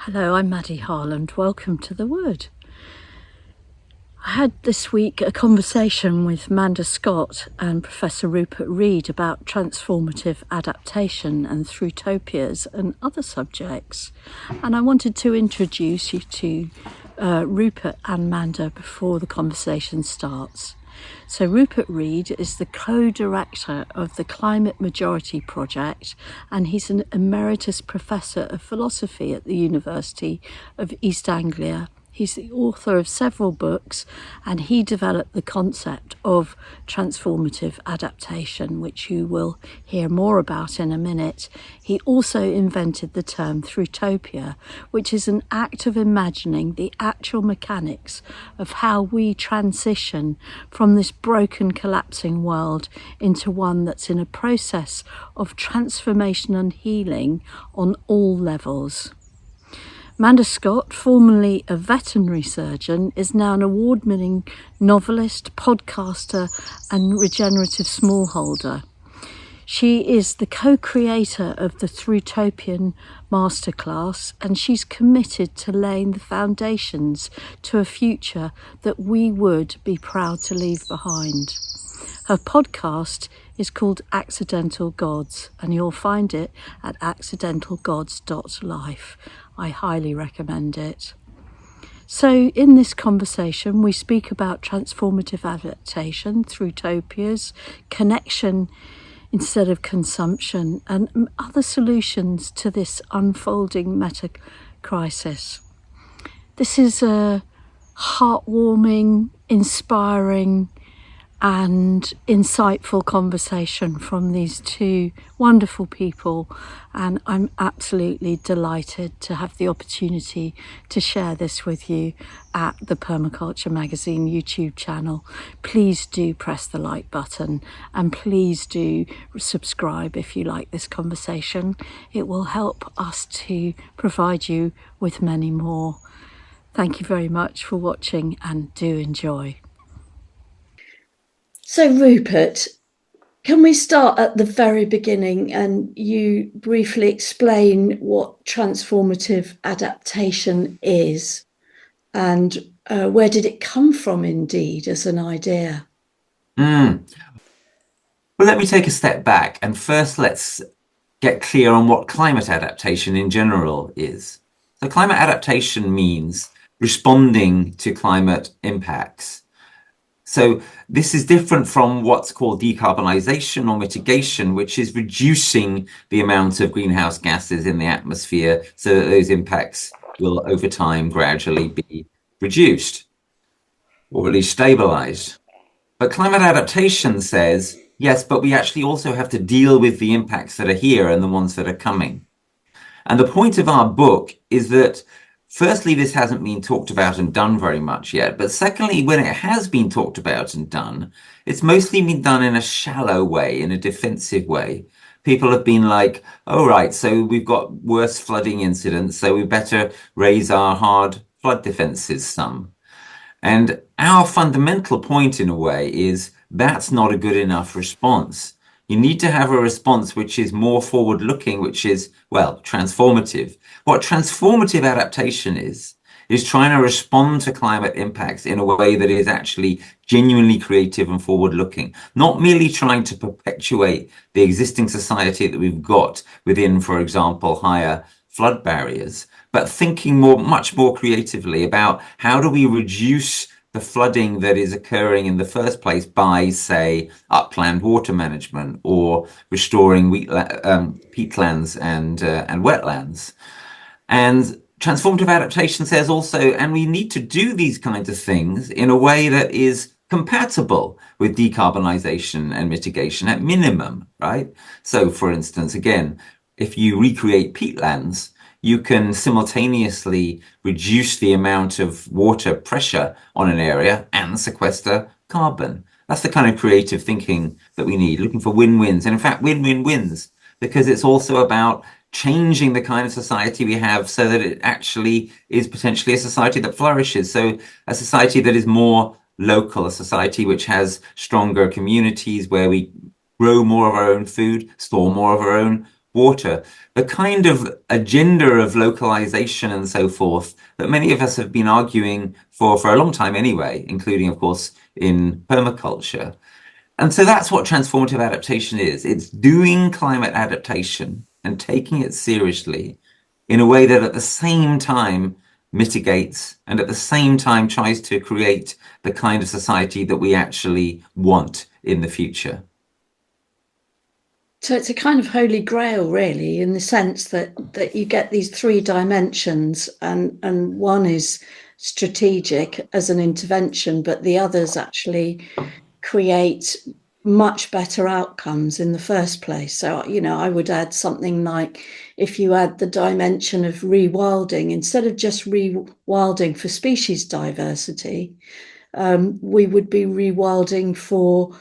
Hello, I'm Maddy Harland. Welcome to The Word. I had this week a conversation with Manda Scott and Professor Rupert Read about transformative adaptation and throughtopias and other subjects. And I wanted to introduce you to Rupert and Manda before the conversation starts. So Rupert Read is the co-director of the Climate Majority Project, and he's an Emeritus Professor of Philosophy at the University of East Anglia. He's the author of several books, and he developed the concept of transformative adaptation, which you will hear more about in a minute. He also invented the term throughutopia, which is an act of imagining the actual mechanics of how we transition from this broken, collapsing world into one that's in a process of transformation and healing on all levels. Manda Scott, formerly a veterinary surgeon, is now an award-winning novelist, podcaster and regenerative smallholder. She is the co-creator of the Throughtopian Masterclass, and she's committed to laying the foundations to a future that we would be proud to leave behind. Her podcast is called Accidental Gods, and you'll find it at accidentalgods.life. I highly recommend it. So in this conversation, we speak about transformative adaptation, throughtopias, connection instead of consumption, and other solutions to this unfolding meta-crisis. This is a heartwarming, inspiring, and insightful conversation from these two wonderful people, and I'm absolutely delighted to have the opportunity to share this with you at the Permaculture magazine YouTube channel. Please do press the like button, and please do subscribe if you like this conversation. It will help us to provide you with many more. Thank you very much for watching, and do enjoy. So Rupert, can we start at the very beginning and you briefly explain what transformative adaptation is and where did it come from indeed as an idea? Well, let me take a step back and first let's get clear on what climate adaptation in general is. So climate adaptation means responding to climate impacts. So this is different from what's called decarbonisation or mitigation, which is reducing the amount of greenhouse gases in the atmosphere so that those impacts will over time gradually be reduced or at least stabilised. But climate adaptation says, yes, but we actually also have to deal with the impacts that are here and the ones that are coming. And the point of our book is that firstly, this hasn't been talked about and done very much yet. But secondly, when it has been talked about and done, it's mostly been done in a shallow way, in a defensive way. People have been like, oh, right, so we've got worse flooding incidents, so we better raise our hard flood defenses some. And our fundamental point, in a way, is that's not a good enough response. You need to have a response which is more forward-looking, which is, well, transformative. What transformative adaptation is trying to respond to climate impacts in a way that is actually genuinely creative and forward-looking, not merely trying to perpetuate the existing society that we've got within, for example, higher flood barriers, but thinking much more creatively about how do we reduce the flooding that is occurring in the first place by, say, upland water management or restoring peatlands and wetlands. And transformative adaptation says also, and we need to do these kinds of things in a way that is compatible with decarbonisation and mitigation at minimum, right? So, for instance, again, if you recreate peatlands, you can simultaneously reduce the amount of water pressure on an area and sequester carbon. That's the kind of creative thinking that we need, looking for win-wins. And in fact, win-win-wins, because it's also about changing the kind of society we have so that it actually is potentially a society that flourishes. So a society that is more local, a society which has stronger communities where we grow more of our own food, store more of our own water, the kind of agenda of localization and so forth that many of us have been arguing for a long time anyway, including, of course, in permaculture. And so that's what transformative adaptation is. It's doing climate adaptation and taking it seriously in a way that at the same time mitigates and at the same time tries to create the kind of society that we actually want in the future. So it's a kind of holy grail, really, in the sense that you get these three dimensions, and one is strategic as an intervention, but the others actually create much better outcomes in the first place. So, I would add something like, if you add the dimension of rewilding, instead of just rewilding for species diversity, we would be rewilding for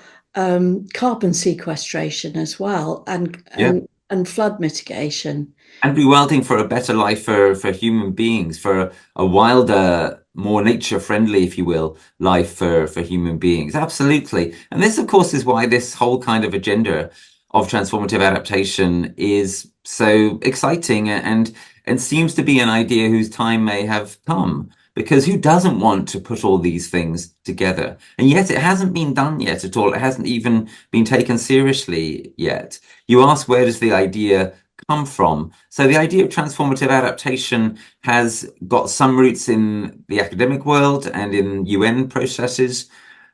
carbon sequestration as well, and flood mitigation. And rewilding for a better life for human beings, for a wilder, more nature-friendly, if you will, life for human beings. Absolutely. And this, of course, is why this whole kind of agenda of transformative adaptation is so exciting and seems to be an idea whose time may have come. Because who doesn't want to put all these things together? And yet it hasn't been done yet at all. It hasn't even been taken seriously yet. You ask, where does the idea come from? So the idea of transformative adaptation has got some roots in the academic world and in UN processes.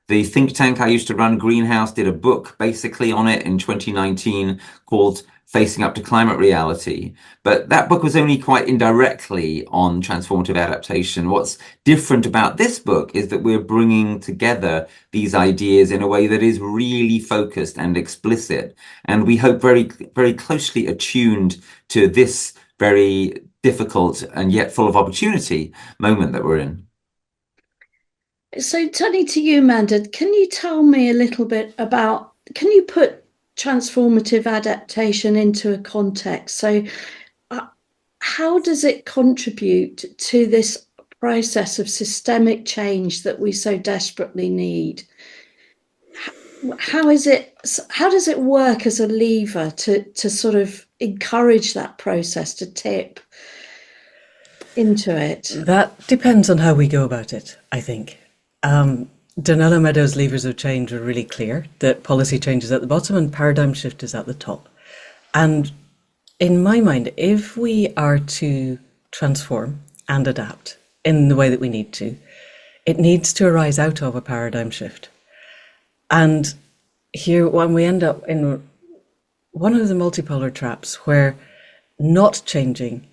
The think tank I used to run, Greenhouse, did a book basically on it in 2019 called Facing Up to Climate Reality. But that book was only quite indirectly on transformative adaptation. What's different about this book is that we're bringing together these ideas in a way that is really focused and explicit. And we hope very, very closely attuned to this very difficult and yet full of opportunity moment that we're in. So turning to you, Manda, can you tell me a little bit about, can you put transformative adaptation into a context? So how does it contribute to this process of systemic change that we so desperately need? How does it work as a lever to sort of encourage that process to tip into it? That depends on how we go about it, I think. Donella Meadows' levers of change are really clear, that policy change is at the bottom and paradigm shift is at the top. And in my mind, if we are to transform and adapt in the way that we need to, it needs to arise out of a paradigm shift. And here, when we end up in one of the multipolar traps where not changing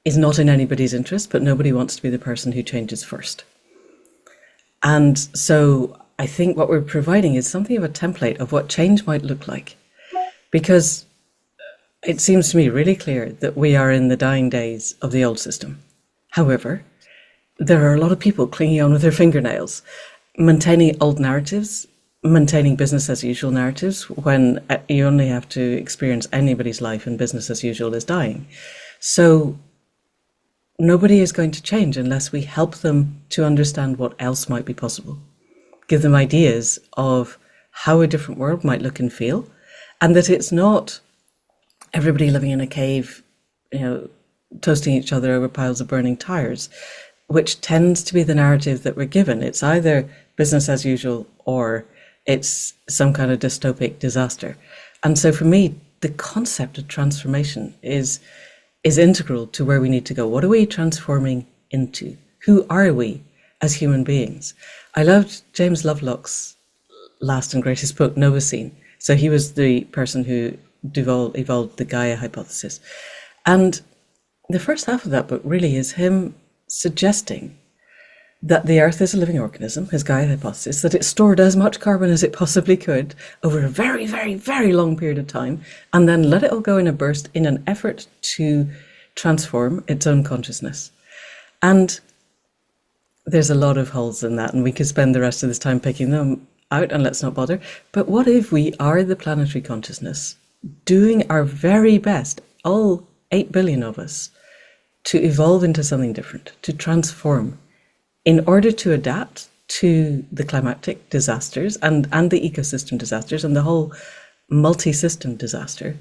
is not in anybody's interest, but nobody wants to be the person who changes first. And so I think what we're providing is something of a template of what change might look like, because it seems to me really clear that we are in the dying days of the old system. However, there are a lot of people clinging on with their fingernails, maintaining old narratives, maintaining business as usual narratives when you only have to experience anybody's life and business as usual is dying. So nobody is going to change unless we help them to understand what else might be possible, give them ideas of how a different world might look and feel, and that it's not everybody living in a cave, toasting each other over piles of burning tires, which tends to be the narrative that we're given. It's either business as usual or it's some kind of dystopic disaster. And so for me, the concept of transformation is integral to where we need to go. What are we transforming into? Who are we as human beings? I loved James Lovelock's last and greatest book, Novacene. So he was the person who evolved the Gaia hypothesis. And the first half of that book really is him suggesting that the Earth is a living organism, his Gaia hypothesis, that it stored as much carbon as it possibly could over a very, very, very long period of time, and then let it all go in a burst in an effort to transform its own consciousness. And there's a lot of holes in that, and we could spend the rest of this time picking them out, and let's not bother. But what if we are the planetary consciousness, doing our very best, all 8 billion of us, to evolve into something different, to transform, in order to adapt to the climatic disasters and the ecosystem disasters and the whole multi-system disaster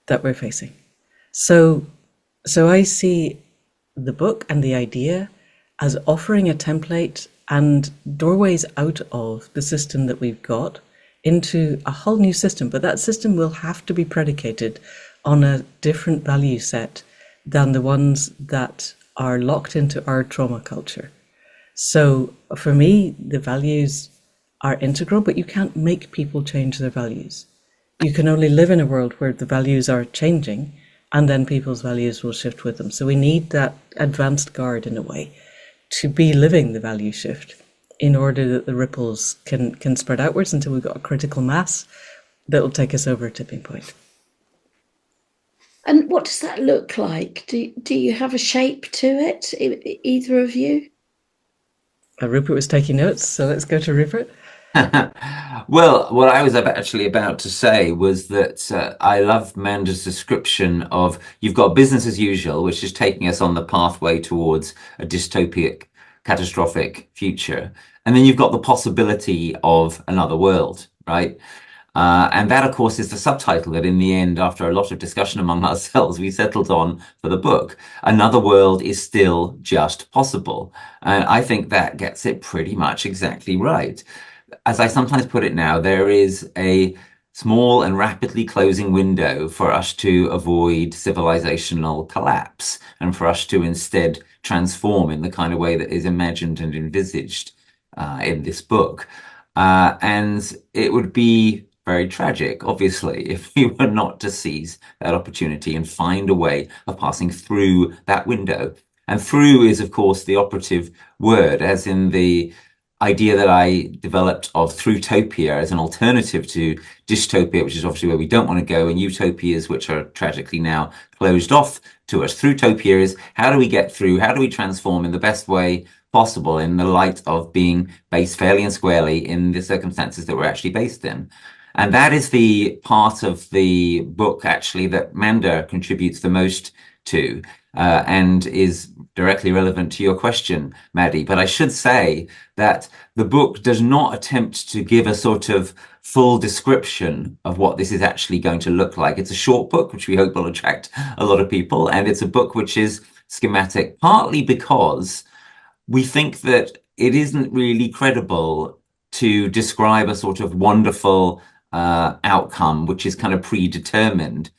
that we're facing? So, so I see the book and the idea as offering a template and doorways out of the system that we've got into a whole new system. But that system will have to be predicated on a different value set than the ones that are locked into our trauma culture. So for me, the values are integral, but you can't make people change their values. You can only live in a world where the values are changing, and then people's values will shift with them. So we need that advanced guard, in a way, to be living the value shift in order that the ripples can spread outwards until we've got a critical mass that will take us over a tipping point. And what does that look like? Do you have a shape to it, either of you? Rupert was taking notes, so let's go to Rupert. Well, what I was actually about to say was that I love Manda's description of you've got business as usual, which is taking us on the pathway towards a dystopic, catastrophic future. And then you've got the possibility of another world, right? And that, of course, is the subtitle that in the end, after a lot of discussion among ourselves, we settled on for the book. Another world is still just possible. And I think that gets it pretty much exactly right. As I sometimes put it now, there is a small and rapidly closing window for us to avoid civilizational collapse and for us to instead transform in the kind of way that is imagined and envisaged in this book. And it would be very tragic, obviously, if we were not to seize that opportunity and find a way of passing through that window. And through is, of course, the operative word, as in the idea that I developed of through-topia as an alternative to dystopia, which is obviously where we don't want to go, and utopias, which are tragically now closed off to us. Through-topia is how do we get through, how do we transform in the best way possible in the light of being based fairly and squarely in the circumstances that we're actually based in. And that is the part of the book, actually, that Manda contributes the most to and is directly relevant to your question, Maddy. But I should say that the book does not attempt to give a sort of full description of what this is actually going to look like. It's a short book, which we hope will attract a lot of people. And it's a book which is schematic, partly because we think that it isn't really credible to describe a sort of wonderful outcome, which is kind of predetermined.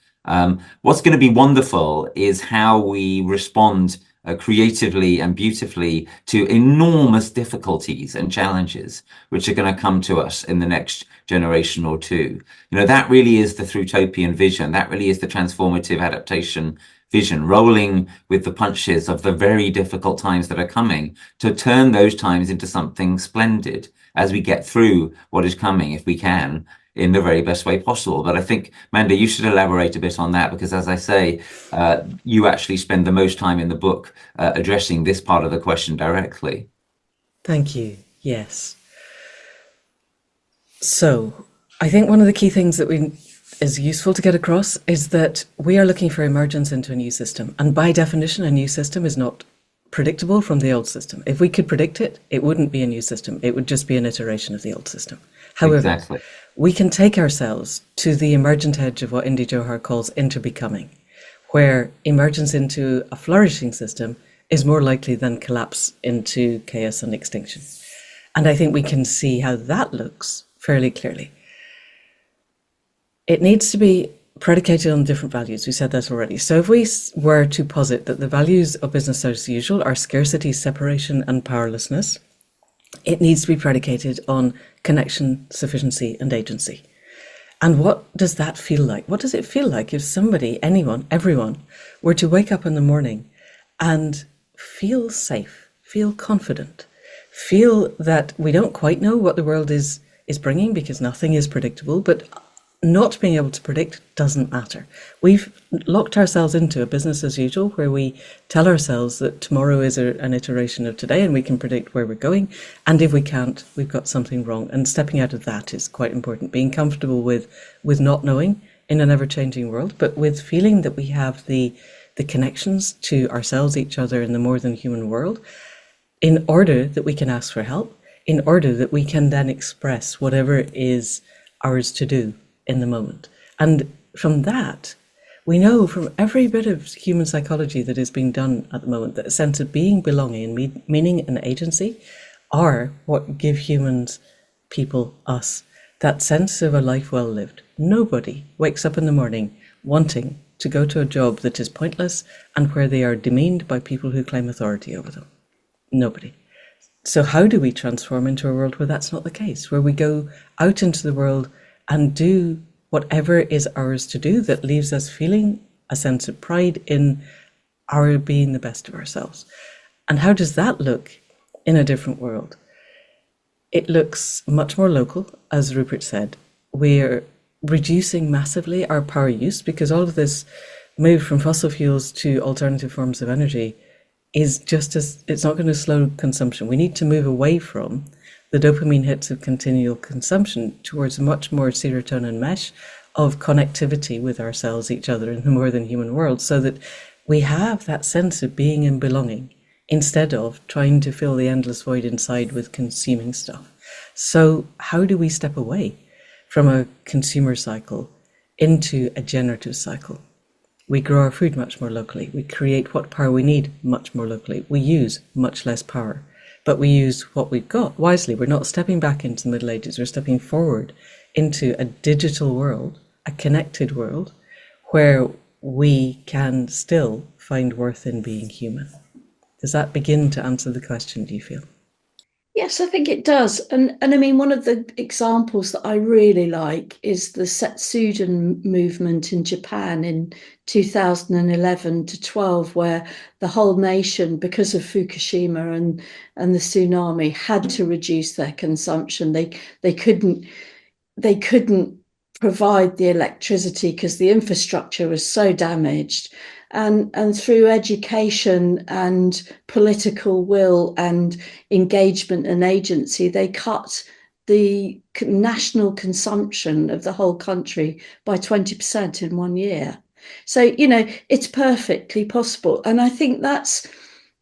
What's going to be wonderful is how we respond creatively and beautifully to enormous difficulties and challenges which are going to come to us in the next generation or two. You know, that really is the Through-topian vision. That really is the transformative adaptation vision, rolling with the punches of the very difficult times that are coming to turn those times into something splendid as we get through what is coming, if we can, in the very best way possible. But I think, Manda, you should elaborate a bit on that, because as I say, you actually spend the most time in the book addressing this part of the question directly. Thank you. Yes. So I think one of the key things that is useful to get across is that we are looking for emergence into a new system. And by definition, a new system is not predictable from the old system. If we could predict it, it wouldn't be a new system. It would just be an iteration of the old system. However, Exactly. we can take ourselves to the emergent edge of what Indy Johar calls interbecoming, where emergence into a flourishing system is more likely than collapse into chaos and extinction. And I think we can see how that looks fairly clearly. It needs to be predicated on different values. We said that already. So if we were to posit that the values of business as usual are scarcity, separation, and powerlessness, it needs to be predicated on connection, sufficiency, and agency. And what does that feel like? What does it feel like if somebody, anyone, everyone, were to wake up in the morning and feel safe, feel confident, feel that we don't quite know what the world is bringing because nothing is predictable, but not being able to predict doesn't matter. We've locked ourselves into a business as usual where we tell ourselves that tomorrow is an iteration of today and we can predict where we're going. And if we can't, we've got something wrong. And stepping out of that is quite important. Being comfortable with not knowing in an ever-changing world, but with feeling that we have the connections to ourselves, each other, in the more than human world, in order that we can ask for help, in order that we can then express whatever is ours to do in the moment. And from that, We know from every bit of human psychology that is being done at the moment that a sense of being, belonging, and meaning and agency are what give humans, people, us, that sense of a life well lived. Nobody wakes up in the morning wanting to go to a job that is pointless and where they are demeaned by people who claim authority over them. Nobody. So how do we transform into a world where that's not the case, where we go out into the world and do whatever is ours to do that leaves us feeling a sense of pride in our being the best of ourselves? And how does that look in a different world? It looks much more local, as Rupert said. We're reducing massively our power use because all of this move from fossil fuels to alternative forms of energy is just as, it's not going to slow consumption. We need to move away from the dopamine hits of continual consumption towards a much more serotonin mesh of connectivity with ourselves, each other, in the more than human world, so that we have that sense of being and belonging instead of trying to fill the endless void inside with consuming stuff. So how do we step away from a consumer cycle into a generative cycle? We grow our food much more locally. We create what power we need much more locally. We use much less power, but we use what we've got wisely. We're not stepping back into the Middle Ages. We're stepping forward into a digital world, a connected world, where we can still find worth in being human. Does that begin to answer the question, do you feel? Yes, I think it does. And I mean, one of the examples that I really like is the Setsuden movement in Japan in 2011 to 12, where the whole nation, because of Fukushima and the tsunami, had to reduce their consumption. They couldn't provide the electricity because the infrastructure was so damaged. And through education and political will and engagement and agency, they cut the national consumption of the whole country by 20% in 1 year. So, it's perfectly possible. And I think that's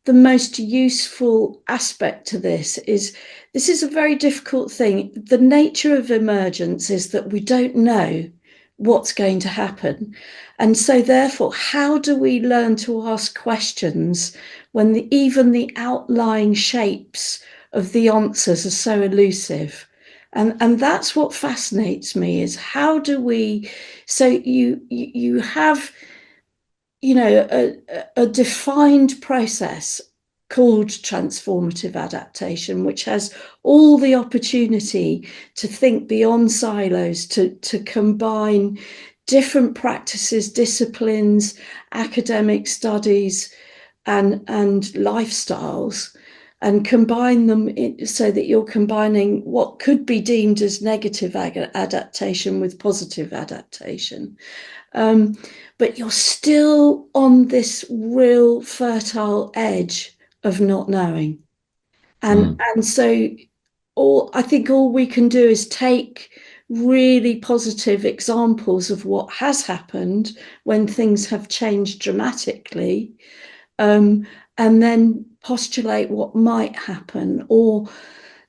the most useful aspect to this is a very difficult thing. The nature of emergence is that we don't know what's going to happen. And so therefore, how do we learn to ask questions when even the outlying shapes of the answers are so elusive? And that's what fascinates me, is how do we, so you have, a defined process called transformative adaptation, which has all the opportunity to think beyond silos, to combine different practices, disciplines, academic studies, and lifestyles, and combine them so that you're combining what could be deemed as negative adaptation with positive adaptation. But you're still on this real fertile edge of not knowing. And so I think all we can do is take really positive examples of what has happened when things have changed dramatically, and then postulate what might happen, or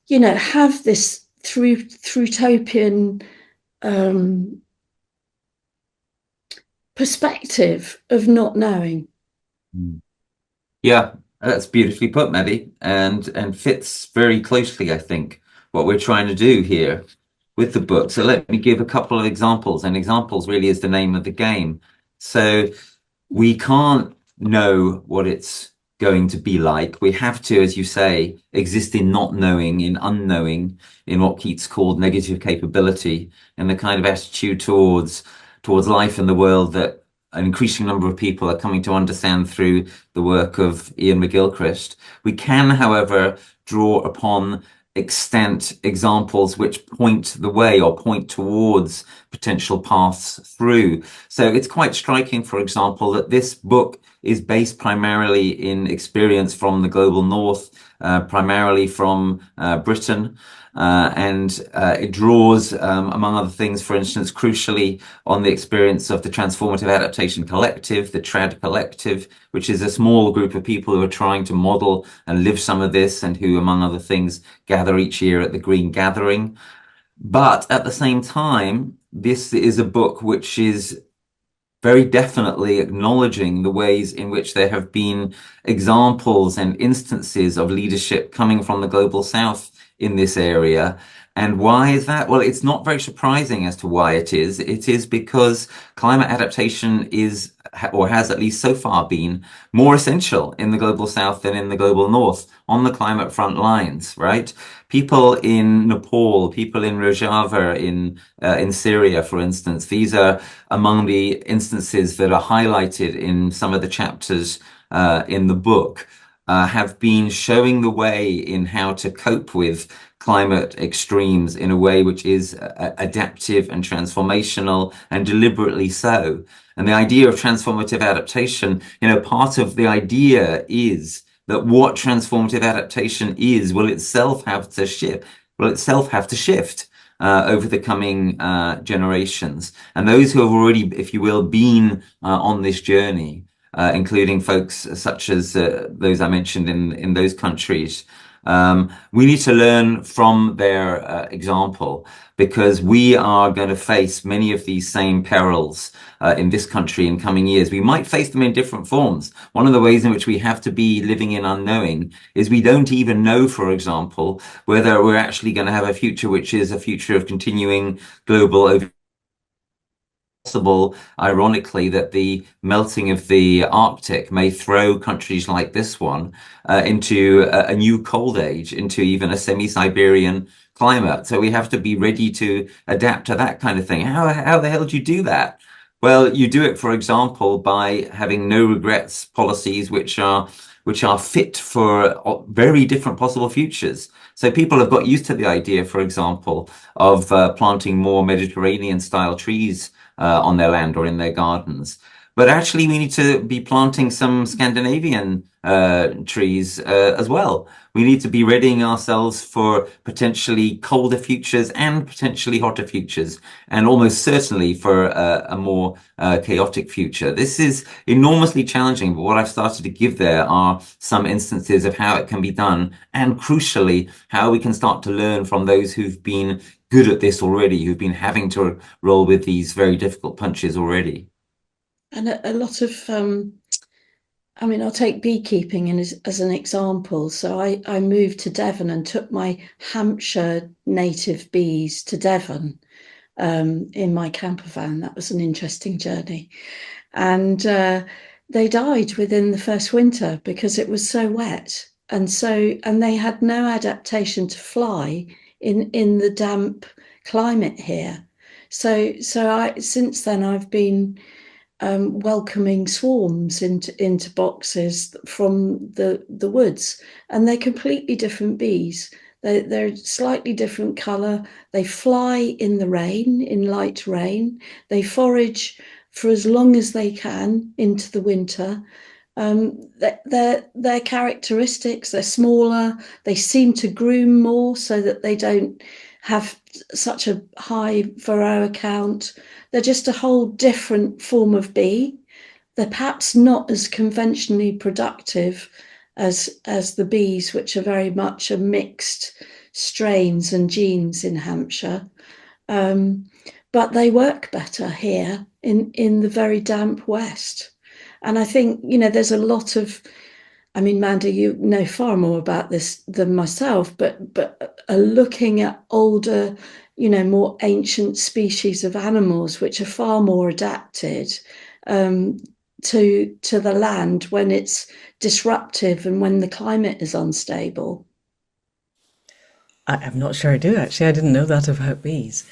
have this through utopian perspective of not knowing. Yeah, that's beautifully put, Maddy, and fits very closely, I think, what we're trying to do here with the book. So let me give a couple of examples, and examples really is the name of the game. So we can't know what it's going to be like. We have to, as you say, exist in not knowing, in unknowing, in what Keats called negative capability, and the kind of attitude towards life and the world that an increasing number of people are coming to understand through the work of Ian McGilchrist. We can, however, draw upon extant examples which point the way or point towards potential paths through. So it's quite striking, for example, that this book is based primarily in experience from the global north, primarily from Britain. And it draws, among other things, for instance, crucially on the experience of the Transformative Adaptation Collective, the TRAD Collective, which is a small group of people who are trying to model and live some of this, and who, among other things, gather each year at the Green Gathering. But at the same time, this is a book which is very definitely acknowledging the ways in which there have been examples and instances of leadership coming from the global south in this area. And why is that? Well, it's not very surprising as to why it is. It is because climate adaptation is, or has at least so far been, more essential in the global south than in the global north on the climate front lines, right? People in Nepal, people in Rojava, in Syria, for instance, these are among the instances that are highlighted in some of the chapters in the book, have been showing the way in how to cope with climate extremes in a way which is adaptive and transformational, and deliberately so. And the idea of transformative adaptation, part of the idea is that what transformative adaptation is will itself have to shift over the coming generations. And those who have already, if you will, been on this journey, including folks such as those I mentioned in those countries, we need to learn from their example, because we are going to face many of these same perils in this country in coming years. We might face them in different forms. One of the ways in which we have to be living in unknowing is we don't even know, for example, whether we're actually going to have a future which is a future of continuing global overheating. Possible, ironically, that the melting of the Arctic may throw countries like this one into a new cold age, into even a semi-Siberian climate. So we have to be ready to adapt to that kind of thing. How the hell do you do that? Well, you do it, for example, by having no regrets policies which are fit for very different possible futures. So people have got used to the idea, for example, of planting more Mediterranean-style trees on their land or in their gardens. But actually, we need to be planting some Scandinavian trees as well. We need to be readying ourselves for potentially colder futures and potentially hotter futures, and almost certainly for a more chaotic future. This is enormously challenging, but what I've started to give there are some instances of how it can be done, and crucially, how we can start to learn from those who've been good at this already, who've been having to roll with these very difficult punches already. And a lot of, I'll take beekeeping as an example. So I moved to Devon and took my Hampshire native bees to Devon in my camper van. That was an interesting journey. And they died within the first winter because it was so wet. And they had no adaptation to fly in the damp climate here. So since then I've been welcoming swarms into boxes from the woods, and they're completely different bees. They're slightly different colour. They fly in the rain, in light rain. They forage for as long as they can into the winter. Their characteristics, they're smaller, they seem to groom more so that they don't have such a high varroa count. They're just a whole different form of bee. They're perhaps not as conventionally productive as the bees, which are very much a mixed strains and genes in Hampshire. But they work better here in the very damp West. And I think, there's a lot of, Manda, you know far more about this than myself, but looking at older, more ancient species of animals, which are far more adapted to the land when it's disruptive and when the climate is unstable. I'm not sure I do, actually. I didn't know that about bees.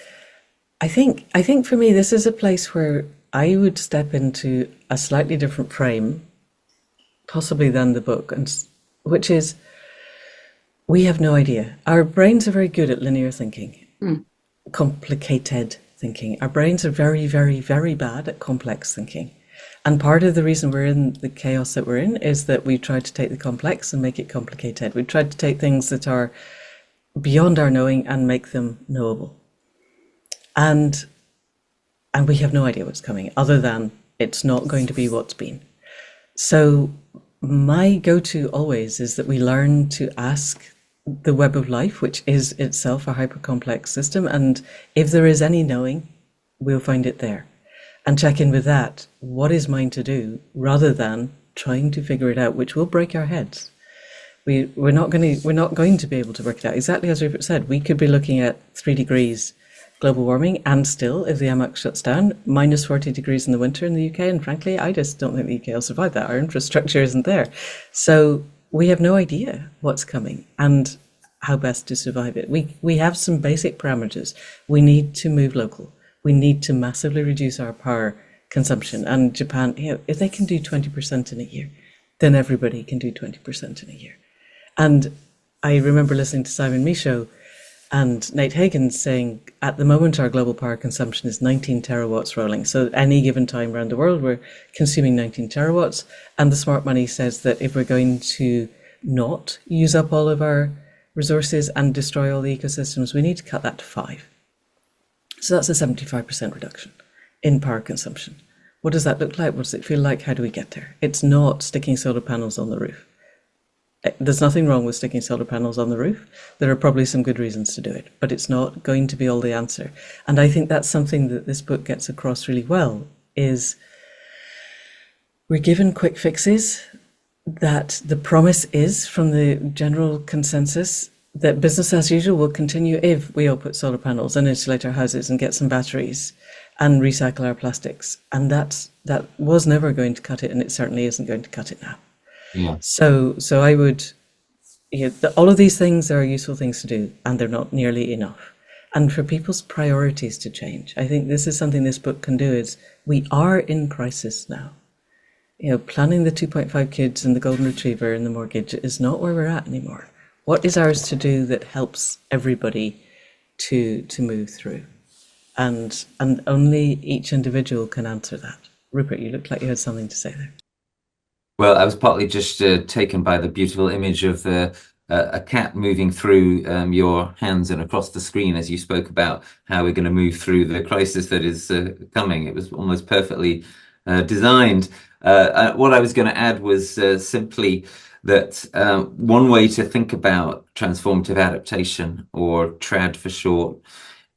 I think for me, this is a place where I would step into a slightly different frame, possibly than the book, and which is, we have no idea. Our brains are very good at linear thinking, complicated thinking. Our brains are very, very, very bad at complex thinking. And part of the reason we're in the chaos that we're in is that we tried to take the complex and make it complicated. We tried to take things that are beyond our knowing and make them knowable. And we have no idea what's coming, other than it's not going to be what's been. So my go-to always is that we learn to ask the web of life, which is itself a hyper-complex system, and if there is any knowing, we'll find it there. and check in with that. What is mine to do, rather than trying to figure it out, which will break our heads. We're not going to be able to work it out. Exactly as Rupert said, we could be looking at 3 degrees global warming, and still, if the AMAC shuts down, minus 40 degrees in the winter in the UK. And frankly, I just don't think the UK will survive that. Our infrastructure isn't there. So we have no idea what's coming and how best to survive it. We have some basic parameters. We need to move local. We need to massively reduce our power consumption. And Japan, if they can do 20% in a year, then everybody can do 20% in a year. And I remember listening to Simon Michaud and Nate Hagen saying, at the moment, our global power consumption is 19 terawatts rolling. So at any given time around the world, we're consuming 19 terawatts. And the smart money says that if we're going to not use up all of our resources and destroy all the ecosystems, we need to cut that to 5. So that's a 75% reduction in power consumption. What does that look like? What does it feel like? How do we get there? It's not sticking solar panels on the roof. There's nothing wrong with sticking solar panels on the roof. There are probably some good reasons to do it, but it's not going to be all the answer. And I think that's something that this book gets across really well, is we're given quick fixes, that the promise is from the general consensus that business as usual will continue if we all put solar panels and insulate our houses and get some batteries and recycle our plastics. And that was never going to cut it, and it certainly isn't going to cut it now. Yeah. So I would, all of these things are useful things to do, and they're not nearly enough. And for people's priorities to change, I think this is something this book can do, is we are in crisis now. Planning the 2.5 kids and the golden retriever and the mortgage is not where we're at anymore. What is ours to do that helps everybody to move through? And only each individual can answer that. Rupert, you looked like you had something to say there. Well, I was partly just taken by the beautiful image of a cat moving through your hands and across the screen as you spoke about how we're going to move through the crisis that is coming. It was almost perfectly designed. What I was going to add was simply that one way to think about transformative adaptation, or TRAD for short,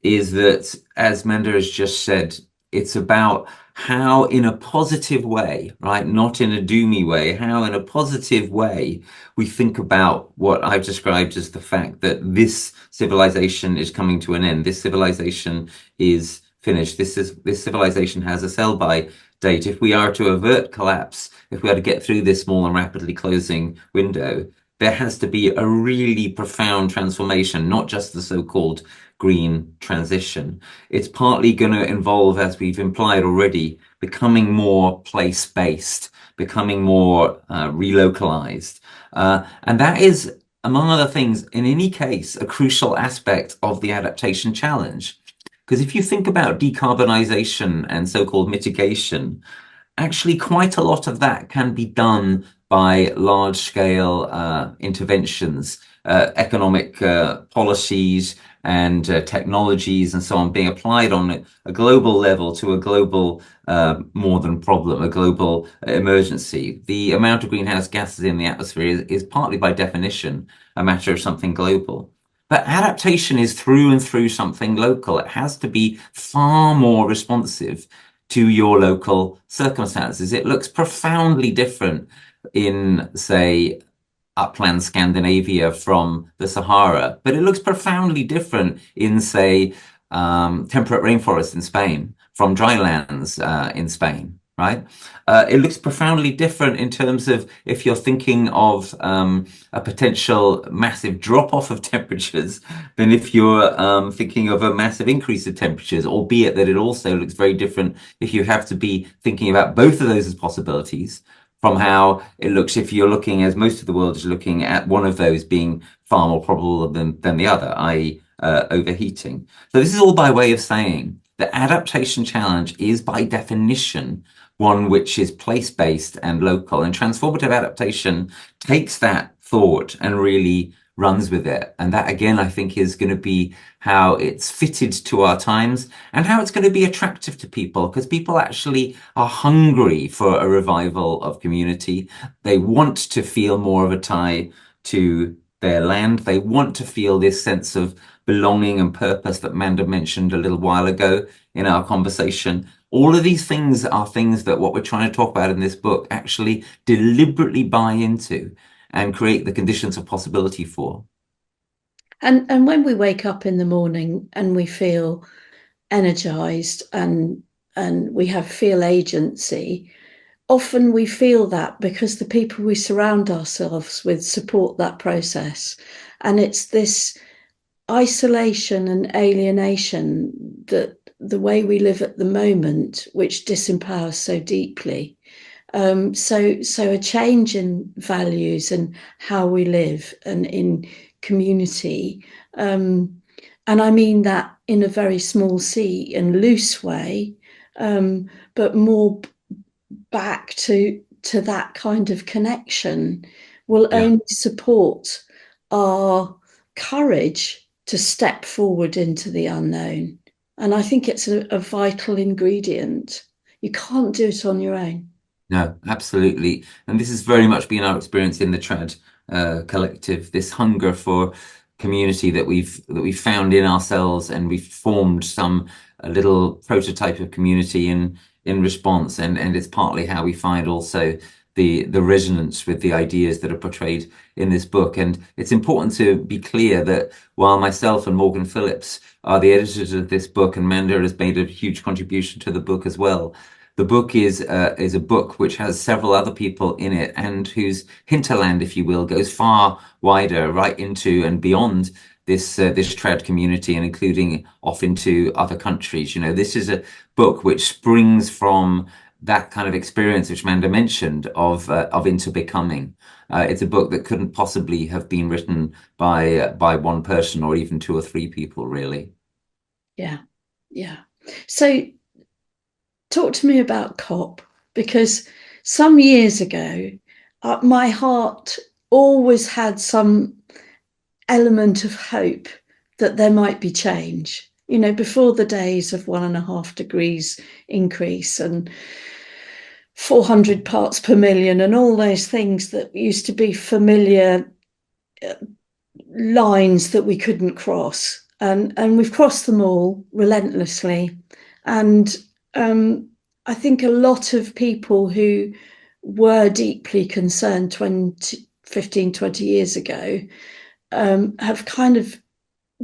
is that, as Manda has just said, it's about how in a positive way, right, not in a doomy way, how in a positive way we think about what I've described as the fact that this civilization is coming to an end. This civilization is finished. This civilization has a sell-by date. If we are to avert collapse, if we are to get through this small and rapidly closing window, there has to be a really profound transformation, not just the so-called green transition. It's partly going to involve, as we've implied already, becoming more place-based, becoming more relocalized. And that is, among other things, in any case, a crucial aspect of the adaptation challenge. Because if you think about decarbonization and so-called mitigation, actually quite a lot of that can be done by large-scale interventions, economic policies and technologies and so on being applied on a global level to a global more than problem, a global emergency. The amount of greenhouse gases in the atmosphere is partly by definition a matter of something global. But adaptation is through and through something local. It has to be far more responsive to your local circumstances. It looks profoundly different in, say, upland Scandinavia from the Sahara, but it looks profoundly different in, say, temperate rainforests in Spain from drylands in Spain, right? It looks profoundly different in terms of if you're thinking of a potential massive drop-off of temperatures than if you're thinking of a massive increase of temperatures, albeit that it also looks very different if you have to be thinking about both of those as possibilities, from how it looks if you're looking, as most of the world is looking, at one of those being far more probable than the other, i.e. Overheating. So this is all by way of saying the adaptation challenge is by definition one which is place-based and local, and transformative adaptation takes that thought and really runs with it. And that, again, I think is going to be how it's fitted to our times and how it's going to be attractive to people, because people actually are hungry for a revival of community. They want to feel more of a tie to their land. They want to feel this sense of belonging and purpose that Manda mentioned a little while ago in our conversation. All of these things are things that what we're trying to talk about in this book actually deliberately buy into and create the conditions of possibility for. And when we wake up in the morning and we feel energized and we feel agency, often we feel that because the people we surround ourselves with support that process. And it's this isolation and alienation that the way we live at the moment, which disempowers so deeply. So a change in values and how we live and in community. And I mean that in a very small c and loose way, but more back to that kind of connection will only support our courage to step forward into the unknown. And I think it's a vital ingredient. You can't do it on your own. No, absolutely. And this has very much been our experience in the Trad collective, this hunger for community that we've found in ourselves, and we've formed a little prototype of community in response. And it's partly how we find also the resonance with the ideas that are portrayed in this book. And it's important to be clear that while myself and Morgan Phillips are the editors of this book, and Manda has made a huge contribution to the book as well, the book is a book which has several other people in it, and whose hinterland, if you will, goes far wider, right into and beyond this trad community, and including off into other countries. You know, this is a book which springs from that kind of experience which Manda mentioned of into becoming. It's a book that couldn't possibly have been written by one person or even two or three people, really. Yeah. So talk to me about COP, because some years ago, my heart always had some element of hope that there might be change. You know, before the days of 1.5 degrees increase and 400 parts per million and all those things that used to be familiar lines that we couldn't cross. And we've crossed them all relentlessly. And I think a lot of people who were deeply concerned 15, 20 years ago have kind of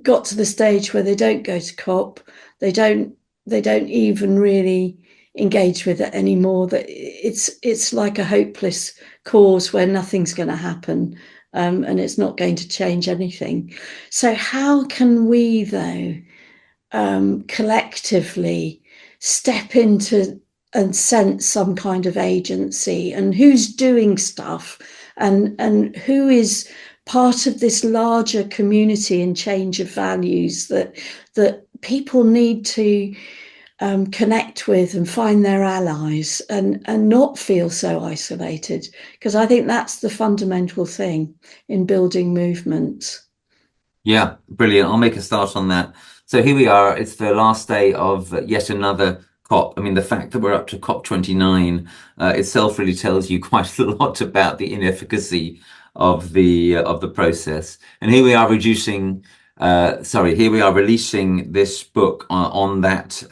got to the stage where they don't go to COP. They don't even really engage with it anymore. That it's like a hopeless cause where nothing's going to happen, and it's not going to change anything. So how can we, though, collectively step into and sense some kind of agency, and who's doing stuff, and who is part of this larger community and change of values that people need to connect with and find their allies, and not feel so isolated, because I think that's the fundamental thing in building movements. Yeah, brilliant. I'll make a start on that. So here we are. It's the last day of yet another COP. I mean, the fact that we're up to COP 29 itself really tells you quite a lot about the inefficacy of the process. And here we are releasing this book on that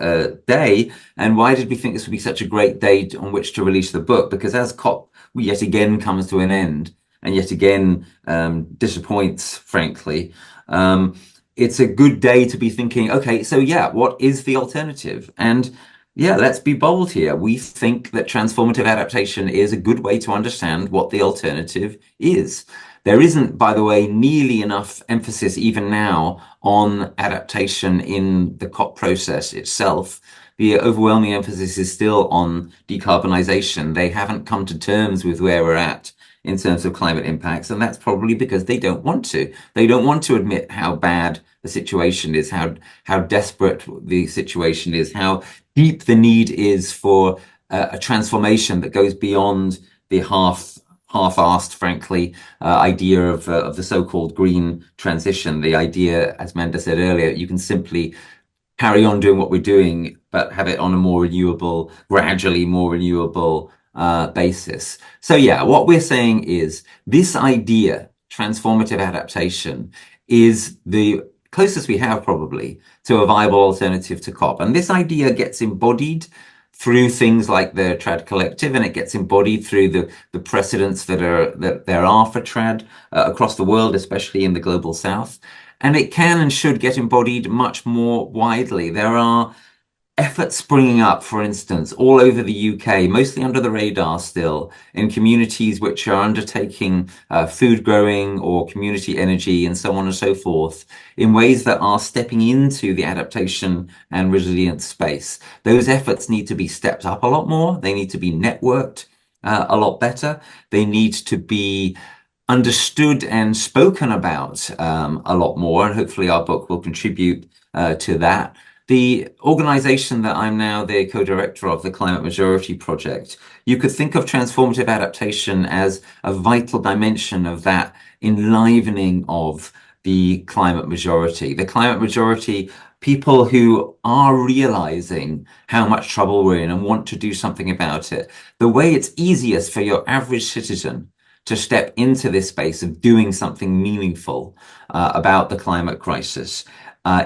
day. And why did we think this would be such a great day on which to release the book? Because as COP yet again comes to an end, and yet again disappoints, frankly, it's a good day to be thinking, okay, so yeah, what is the alternative? And yeah, let's be bold here. We think that transformative adaptation is a good way to understand what the alternative is. There isn't, by the way, nearly enough emphasis even now on adaptation in the COP process itself. The overwhelming emphasis is still on decarbonization. They haven't come to terms with where we're at in terms of climate impacts, and that's probably because they don't want to. They don't want to admit how bad the situation is, how desperate the situation is, how deep the need is for a transformation that goes beyond the half-assed, frankly, idea of the so-called green transition. The idea, as Manda said earlier, you can simply carry on doing what we're doing, but have it on a more renewable, gradually more renewable basis. So yeah, what we're saying is this idea, transformative adaptation, is the closest we have probably to a viable alternative to COP. And this idea gets embodied through things like the trad collective, and it gets embodied through the precedents that there are for trad across the world, especially in the global south. And it can and should get embodied much more widely. There are efforts springing up, for instance, all over the UK, mostly under the radar still, in communities which are undertaking food growing or community energy and so on and so forth, in ways that are stepping into the adaptation and resilience space. Those efforts need to be stepped up a lot more. They need to be networked a lot better. They need to be understood and spoken about a lot more, and hopefully our book will contribute to that. The organization that I'm now the co-director of, the Climate Majority Project, you could think of transformative adaptation as a vital dimension of that enlivening of the climate majority. The climate majority, people who are realizing how much trouble we're in and want to do something about it. The way it's easiest for your average citizen to step into this space of doing something meaningful about the climate crisis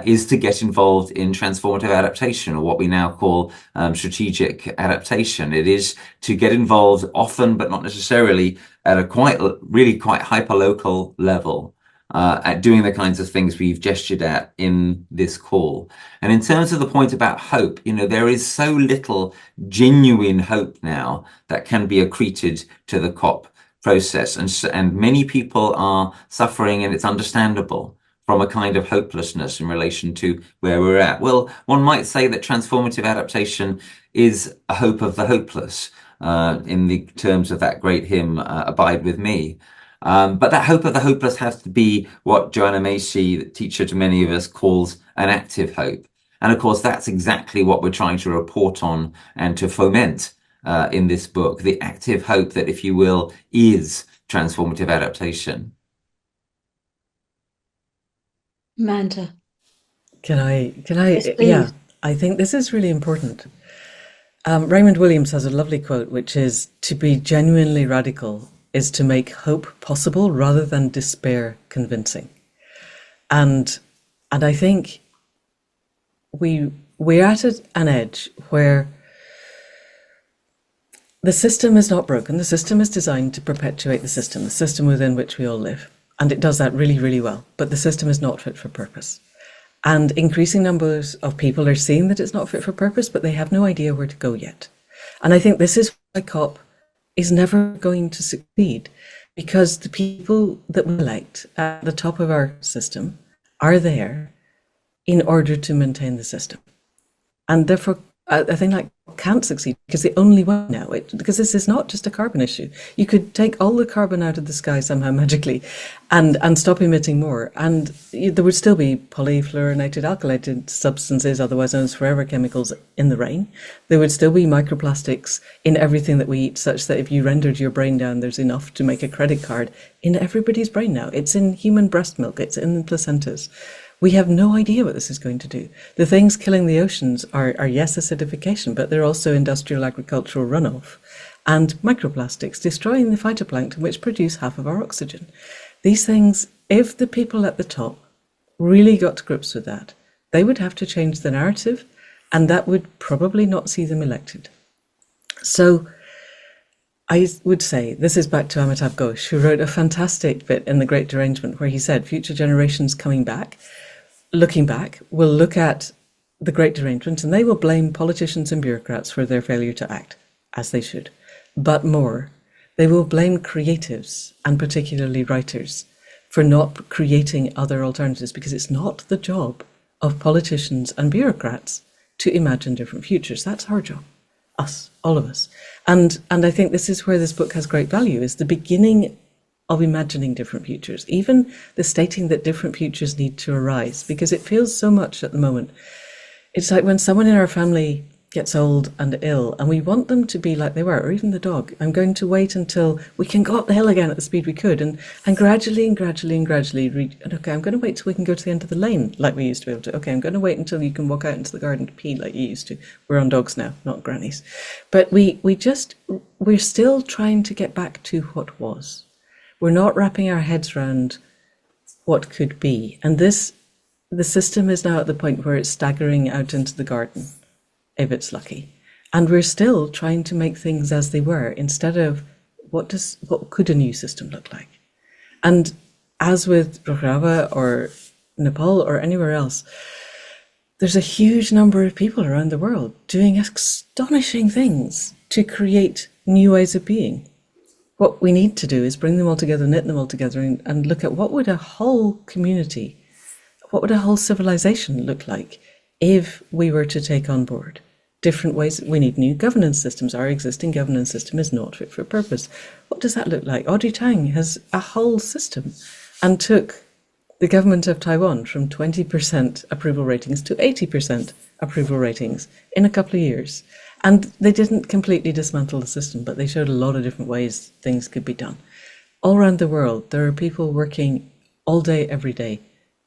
is to get involved in transformative adaptation, or what we now call strategic adaptation. It is to get involved often, but not necessarily, at a really quite hyper-local level, at doing the kinds of things we've gestured at in this call. And in terms of the point about hope, there is so little genuine hope now that can be accreted to the COP process. And many people are suffering, and it's understandable, from a kind of hopelessness in relation to where we're at. Well, one might say that transformative adaptation is a hope of the hopeless, in the terms of that great hymn, Abide With Me. But that hope of the hopeless has to be what Joanna Macy, the teacher to many of us, calls an active hope. And of course, that's exactly what we're trying to report on and to foment in this book, the active hope that, if you will, is transformative adaptation. Manda. Can I, Yes, please. yeah, I think this is really important. Raymond Williams has a lovely quote, which is, "To be genuinely radical is to make hope possible rather than despair convincing." And I think we're at an edge where the system is not broken. The system is designed to perpetuate the system within which we all live. And it does that really, really well. But the system is not fit for purpose. And increasing numbers of people are seeing that it's not fit for purpose, but they have no idea where to go yet. And I think this is why COP is never going to succeed, because the people that we elect at the top of our system are there in order to maintain the system. And therefore, I think that can't succeed, because the only way now, because this is not just a carbon issue. You could take all the carbon out of the sky somehow magically and stop emitting more, and there would still be polyfluorinated alkylated substances, otherwise known as forever chemicals, in the rain. There would still be microplastics in everything that we eat, such that if you rendered your brain down, there's enough to make a credit card in everybody's brain now. It's in human breast milk, it's in the placentas. We have no idea what this is going to do. The things killing the oceans are yes, acidification, but they're also industrial agricultural runoff and microplastics destroying the phytoplankton, which produce half of our oxygen. These things, if the people at the top really got to grips with that, they would have to change the narrative, and that would probably not see them elected. So I would say, this is back to Amitav Ghosh, who wrote a fantastic bit in The Great Derangement, where he said, future generations looking back, will look at the Great Derangement and they will blame politicians and bureaucrats for their failure to act, as they should. But more, they will blame creatives, and particularly writers, for not creating other alternatives, because it's not the job of politicians and bureaucrats to imagine different futures. That's our job, us, all of us. And I think this is where this book has great value, is the beginning of imagining different futures, even the stating that different futures need to arise, because it feels so much at the moment. It's like when someone in our family gets old and ill and we want them to be like they were, or even the dog. I'm going to wait until we can go up the hill again at the speed we could, and gradually okay, I'm going to wait till we can go to the end of the lane like we used to be able to. Okay, I'm going to wait until you can walk out into the garden to pee like you used to. We're on dogs now, not grannies. But we're still trying to get back to what was. We're not wrapping our heads around what could be. And the system is now at the point where it's staggering out into the garden, if it's lucky. And we're still trying to make things as they were instead of what could a new system look like? And as with Rojava or Nepal or anywhere else, there's a huge number of people around the world doing astonishing things to create new ways of being. What we need to do is bring them all together, knit them all together, and look at what would a whole community, what would a whole civilization look like if we were to take on board different ways. We need new governance systems. Our existing governance system is not fit for purpose. What does that look like? Audrey Tang has a whole system and took the government of Taiwan from 20% approval ratings to 80% approval ratings in a couple of years. And they didn't completely dismantle the system, but they showed a lot of different ways things could be done. All around the world, there are people working all day, every day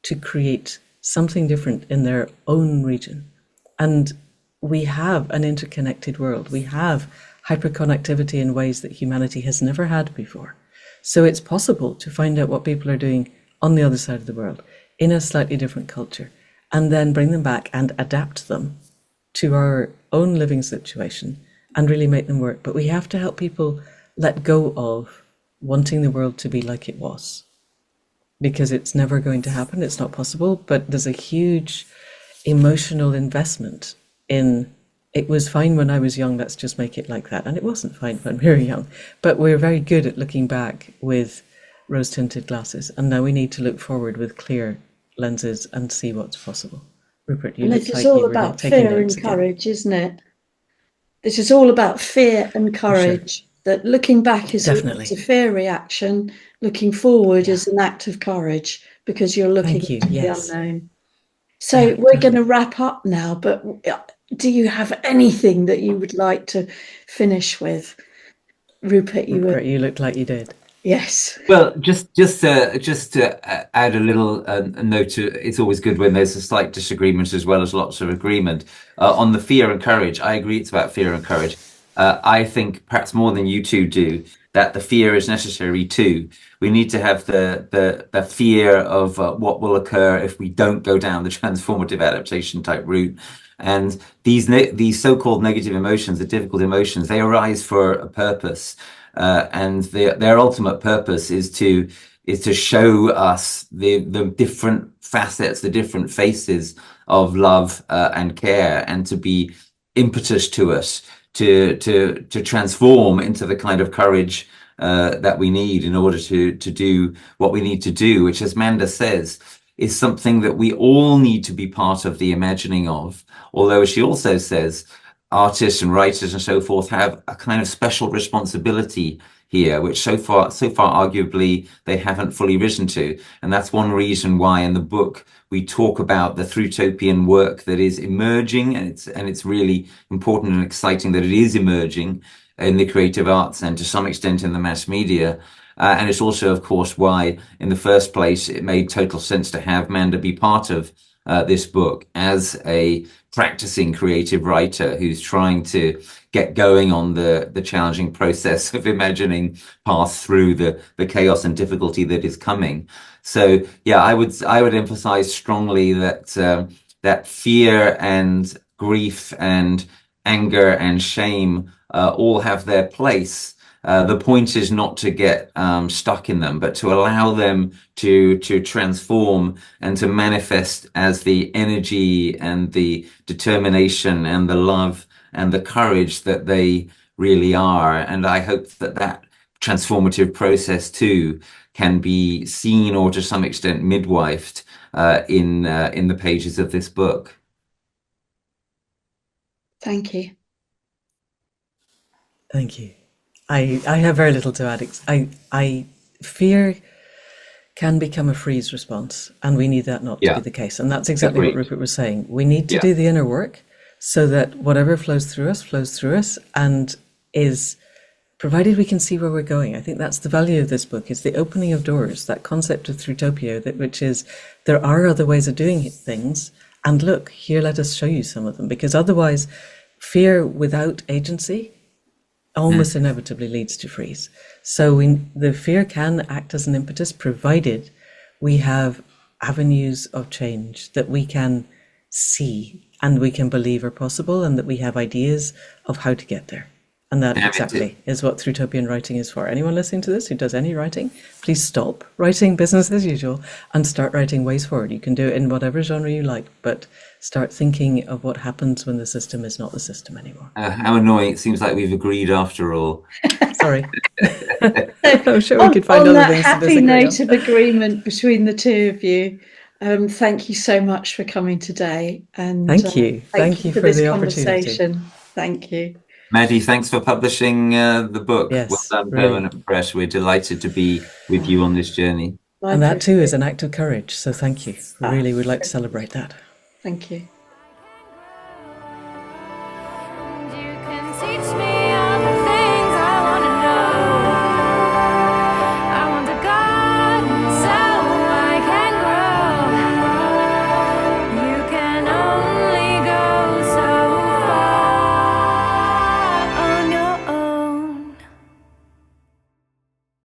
to create something different in their own region. And we have an interconnected world. We have hyperconnectivity in ways that humanity has never had before. So it's possible to find out what people are doing on the other side of the world in a slightly different culture and then bring them back and adapt them to our own living situation and really make them work. But we have to help people let go of wanting the world to be like it was, because it's never going to happen. It's not possible. But there's a huge emotional investment in, it was fine when I was young, let's just make it like that. And it wasn't fine when we were young. But we're very good at looking back with rose-tinted glasses. And now we need to look forward with clear lenses and see what's possible. Rupert, you look like you were about taking fear and notes again. courage, isn't it? This is all about fear and courage. Sure. That looking back is Definitely. a fear reaction. Looking forward is an act of courage because you're looking Thank you. into Yes. the unknown. So Yeah, we're going to wrap up now, but do you have anything that you would like to finish with? Rupert, you looked like you did. Yes. Well, just to add a little note to, it's always good when there's a slight disagreement as well as lots of agreement on the fear and courage. I agree it's about fear and courage. I think perhaps more than you two do that the fear is necessary too. We need to have the fear of what will occur if we don't go down the transformative adaptation type route. And these so-called negative emotions, the difficult emotions, they arise for a purpose. And their ultimate purpose is to show us the different facets, the different faces of love and care, and to be impetus to us to transform into the kind of courage that we need in order to do what we need to do, which, as Manda says, is something that we all need to be part of the imagining of. Although, as she also says, artists and writers and so forth have a kind of special responsibility here, which so far arguably they haven't fully risen to. And that's one reason why in the book we talk about the Thrutopian work that is emerging, and it's really important and exciting that it is emerging in the creative arts and to some extent in the mass media. And it's also, of course, why in the first place it made total sense to have Manda be part of this book as a practicing creative writer who's trying to get going on the challenging process of imagining paths through the chaos and difficulty that is coming. So yeah, I would emphasize strongly that that fear and grief and anger and shame all have their place. The point is not to get stuck in them, but to allow them to transform and to manifest as the energy and the determination and the love and the courage that they really are. And I hope that that transformative process too can be seen or to some extent midwifed in the pages of this book. Thank you. Thank you. I have very little to add. I fear can become a freeze response, and we need that not to be the case. And that's exactly what Rupert was saying. We need to do the inner work so that whatever flows through us and is provided we can see where we're going. I think that's the value of this book, is the opening of doors, that concept of Thrutopia, which is there are other ways of doing things, and look, here, let us show you some of them, because otherwise fear without agency almost inevitably leads to freeze. So the fear can act as an impetus, provided we have avenues of change that we can see and we can believe are possible, and that we have ideas of how to get there. And that exactly is what Throughtopian writing is for. Anyone listening to this who does any writing, please stop writing business as usual and start writing ways forward. You can do it in whatever genre you like, but start thinking of what happens when the system is not the system anymore. How annoying. It seems like we've agreed after all. Sorry. I'm sure we could find other things to disagree on. On that happy note of agreement between the two of you, thank you so much for coming today. And thank you. Thank you for this the conversation. Thank you. Maddy, thanks for publishing the book. Yes, well done, really. Permanent Press. We're delighted to be with you on this journey. And that too is an act of courage. So thank you. We really would like to celebrate that. Thank you.